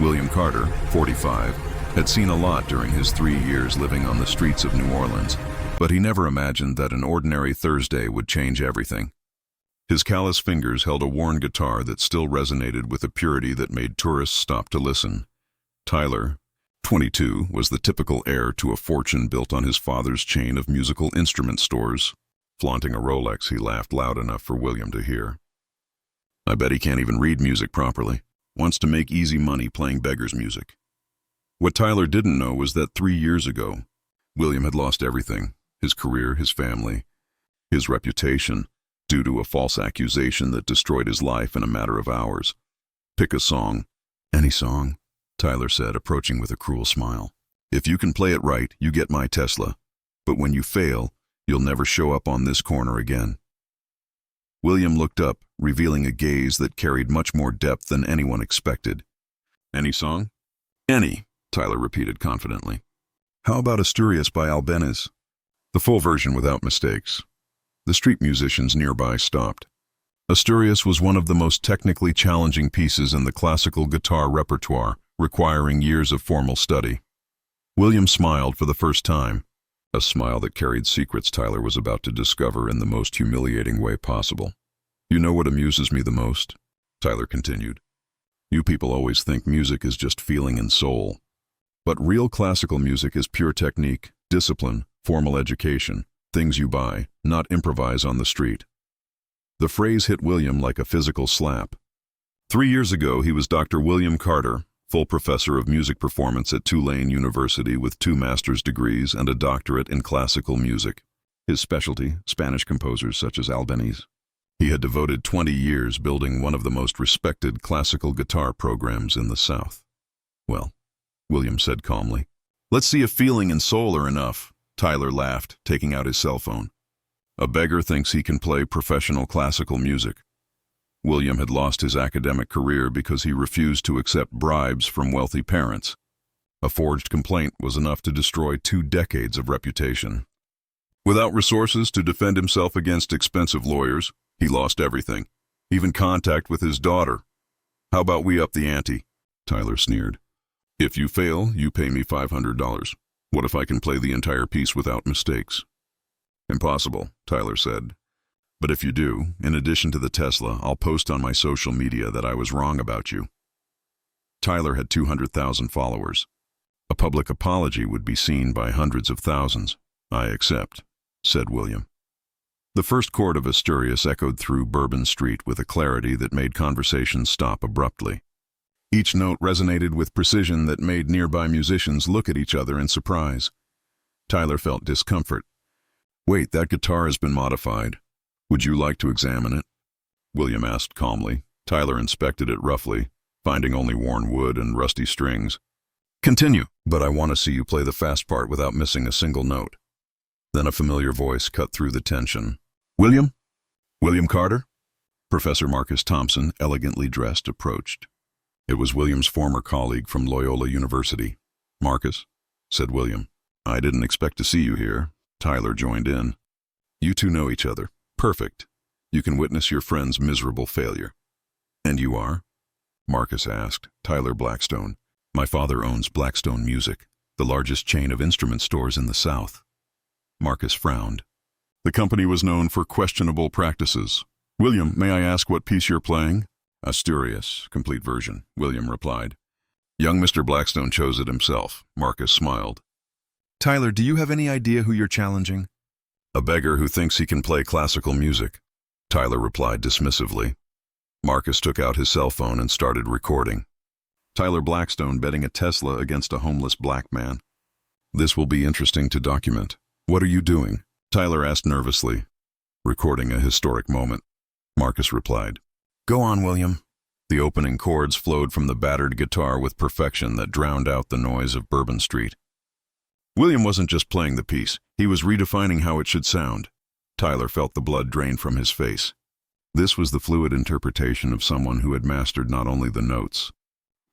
William Carter, 45, had seen a lot during his 3 years living on the streets of New Orleans, but he never imagined that an ordinary Thursday would change everything. His callous fingers held a worn guitar that still resonated with a purity that made tourists stop to listen. Tyler, 22, was the typical heir to a fortune built on his father's chain of musical instrument stores. Flaunting a Rolex, he laughed loud enough for William to hear. "I bet he can't even read music properly. Wants to make easy money playing beggars' music." What Tyler didn't know was that 3 years ago, William had lost everything: his career, his family, his reputation, due to a false accusation that destroyed his life in a matter of hours. "Pick a song." "Any song," Tyler said, approaching with a cruel smile. "If you can play it right, you get my Tesla. But when you fail, you'll never show up on this corner again." William looked up, revealing a gaze that carried much more depth than anyone expected. "Any song?" "Any," Tyler repeated confidently. "How about Asturias by Albeniz?" "The full version without mistakes." The street musicians nearby stopped. Asturias was one of the most technically challenging pieces in the classical guitar repertoire, requiring years of formal study. William smiled for the first time, a smile that carried secrets Tyler was about to discover in the most humiliating way possible. "You know what amuses me the most?" Tyler continued. "You people always think music is just feeling and soul. But real classical music is pure technique, discipline, formal education, things you buy, not improvise on the street." The phrase hit William like a physical slap. 3 years ago, he was Dr. William Carter, full professor of music performance at Tulane University with 2 master's degrees and a doctorate in classical music. His specialty, Spanish composers such as Albeniz. He had devoted 20 years building one of the most respected classical guitar programs in the South. "Well," William said calmly. "Let's see if feeling and soul are enough." Tyler laughed, taking out his cell phone. "A beggar thinks he can play professional classical music." William had lost his academic career because he refused to accept bribes from wealthy parents. A forged complaint was enough to destroy 2 decades of reputation. Without resources to defend himself against expensive lawyers, he lost everything, even contact with his daughter. "How about we up the ante?" Tyler sneered. "If you fail, you pay me $500. What if I can play the entire piece without mistakes?" "Impossible," Tyler said. "But if you do, in addition to the Tesla, I'll post on my social media that I was wrong about you." Tyler had 200,000 followers. A public apology would be seen by hundreds of thousands. "I accept," said William. The first chord of Asturias echoed through Bourbon Street with a clarity that made conversation stop abruptly. Each note resonated with precision that made nearby musicians look at each other in surprise. Tyler felt discomfort. "Wait, that guitar has been modified. Would you like to examine it?" William asked calmly. Tyler inspected it roughly, finding only worn wood and rusty strings. "Continue, but I want to see you play the fast part without missing a single note." Then a familiar voice cut through the tension. "William? William Carter?" Professor Marcus Thompson, elegantly dressed, approached. It was William's former colleague from Loyola University. "Marcus," said William. "I didn't expect to see you here." Tyler joined in. "You two know each other. Perfect. You can witness your friend's miserable failure." "And you are?" Marcus asked. "Tyler Blackstone. My father owns Blackstone Music, the largest chain of instrument stores in the South." Marcus frowned. "The company was known for questionable practices. William, may I ask what piece you're playing?" "Asturias, complete version," William replied. "Young Mr. Blackstone chose it himself." Marcus smiled. "Tyler, do you have any idea who you're challenging?" "A beggar who thinks he can play classical music," Tyler replied dismissively. Marcus took out his cell phone and started recording. Tyler Blackstone betting a Tesla against a homeless black man. "This will be interesting to document." "What are you doing?" Tyler asked nervously. "Recording a historic moment," Marcus replied. "Go on, William." The opening chords flowed from the battered guitar with perfection that drowned out the noise of Bourbon Street. William wasn't just playing the piece, he was redefining how it should sound. Tyler felt the blood drain from his face. This was the fluid interpretation of someone who had mastered not only the notes,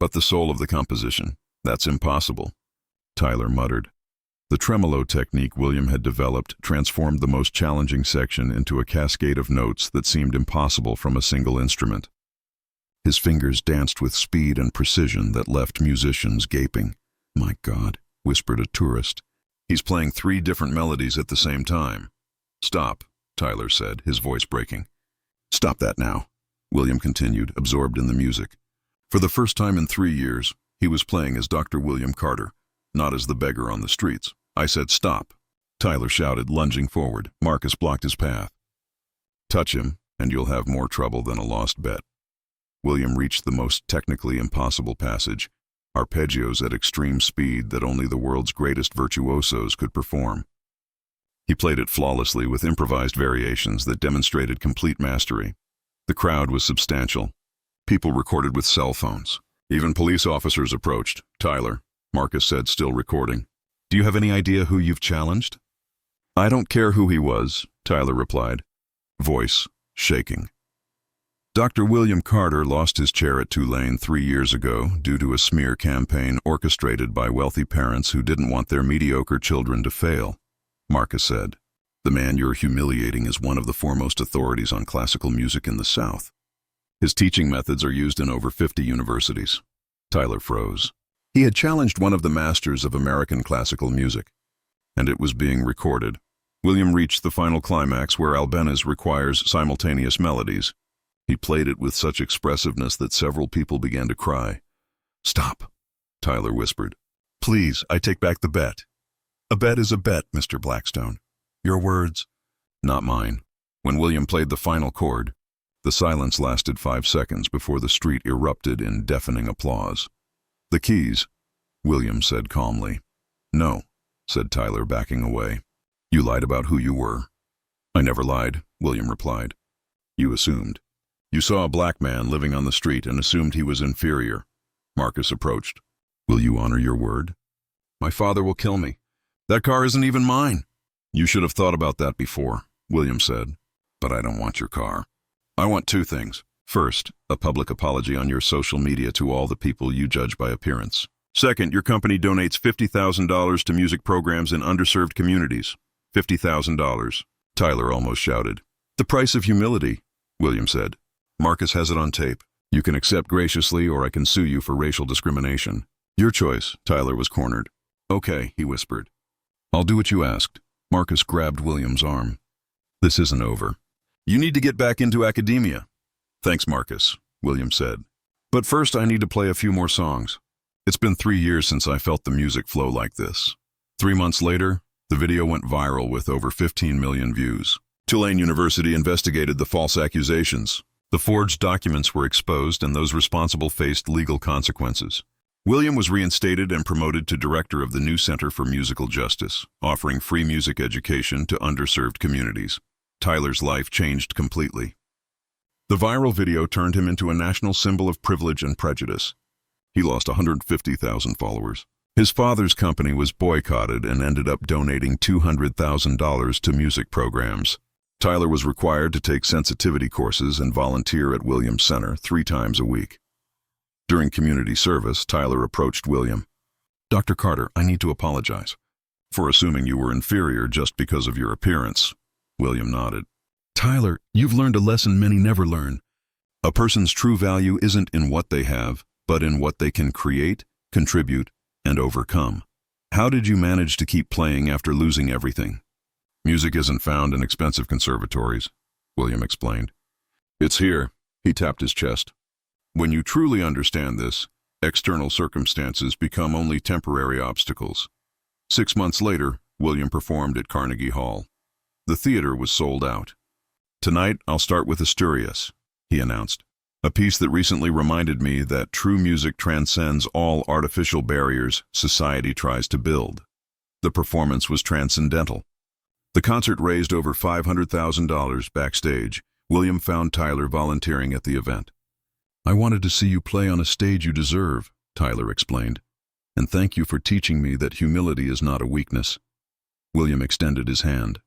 but the soul of the composition. "That's impossible," Tyler muttered. The tremolo technique William had developed transformed the most challenging section into a cascade of notes that seemed impossible from a single instrument. His fingers danced with speed and precision that left musicians gaping. "My God," whispered a tourist. "He's playing 3 different melodies at the same time." "Stop," Tyler said, his voice breaking. "Stop that now," William continued, absorbed in the music. For the first time in 3 years, he was playing as Dr. William Carter, not as the beggar on the streets. "I said stop," Tyler shouted, lunging forward. Marcus blocked his path. "Touch him, and you'll have more trouble than a lost bet." William reached the most technically impossible passage, arpeggios at extreme speed that only the world's greatest virtuosos could perform. He played it flawlessly with improvised variations that demonstrated complete mastery. The crowd was substantial. People recorded with cell phones. Even police officers approached. "Tyler," Marcus said, still recording, "do you have any idea who you've challenged?" "I don't care who he was," Tyler replied, voice shaking. Dr. William Carter lost his chair at Tulane 3 years ago due to a smear campaign orchestrated by wealthy parents who didn't want their mediocre children to fail, Marcus said. "The man you're humiliating is one of the foremost authorities on classical music in the South. His teaching methods are used in over 50 universities." Tyler froze. He had challenged one of the masters of American classical music, and it was being recorded. William reached the final climax where Albeniz requires simultaneous melodies. He played it with such expressiveness that several people began to cry. "Stop," Tyler whispered. "Please, I take back the bet." "A bet is a bet, Mr. Blackstone. Your words." "Not mine." When William played the final chord, the silence lasted 5 seconds before the street erupted in deafening applause. "The keys," William said calmly. "No," said Tyler, backing away. "You lied about who you were." "I never lied," William replied. "You assumed. You saw a black man living on the street and assumed he was inferior." Marcus approached. "Will you honor your word?" "My father will kill me. That car isn't even mine." "You should have thought about that before," William said. "But I don't want your car. I want 2 things. First, a public apology on your social media to all the people you judge by appearance. Second, your company donates $50,000 to music programs in underserved communities. $50,000. Tyler almost shouted. "The price of humility," William said. "Marcus has it on tape. You can accept graciously or I can sue you for racial discrimination." "Your choice," Tyler was cornered. "Okay," he whispered. "I'll do what you asked." Marcus grabbed William's arm. "This isn't over. You need to get back into academia." "Thanks, Marcus," William said. "But first I need to play a few more songs. It's been 3 years since I felt the music flow like this." 3 months later, the video went viral with over 15 million views. Tulane University investigated the false accusations. The forged documents were exposed and those responsible faced legal consequences. William was reinstated and promoted to director of the new Center for Musical Justice, offering free music education to underserved communities. Tyler's life changed completely. The viral video turned him into a national symbol of privilege and prejudice. He lost 150,000 followers. His father's company was boycotted and ended up donating $200,000 to music programs. Tyler was required to take sensitivity courses and volunteer at Williams Center 3 times a week. During community service, Tyler approached William. "Dr. Carter, I need to apologize for assuming you were inferior just because of your appearance." William nodded. "Tyler, you've learned a lesson many never learn. A person's true value isn't in what they have, but in what they can create, contribute, and overcome. How did you manage to keep playing after losing everything?" "Music isn't found in expensive conservatories," William explained. "It's here," he tapped his chest. "When you truly understand this, external circumstances become only temporary obstacles." 6 months later, William performed at Carnegie Hall. The theater was sold out. "Tonight, I'll start with Asturias," he announced, "a piece that recently reminded me that true music transcends all artificial barriers society tries to build." The performance was transcendental. The concert raised over $500,000 backstage. William found Tyler volunteering at the event. "I wanted to see you play on a stage you deserve," Tyler explained. "And thank you for teaching me that humility is not a weakness." William extended his hand.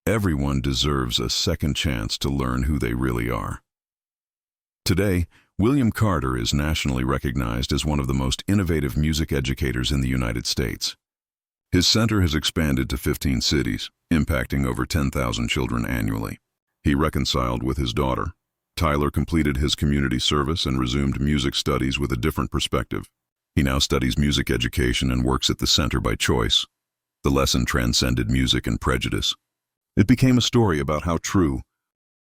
Everyone deserves a second chance to learn who they really are. Today, William Carter is nationally recognized as one of the most innovative music educators in the United States. His center has expanded to 15 cities, impacting over 10,000 children annually. He reconciled with his daughter, Tyler completed his community service and resumed music studies with a different perspective. He now studies music education and works at the center by choice. The lesson transcended music and prejudice. It became a story about how true,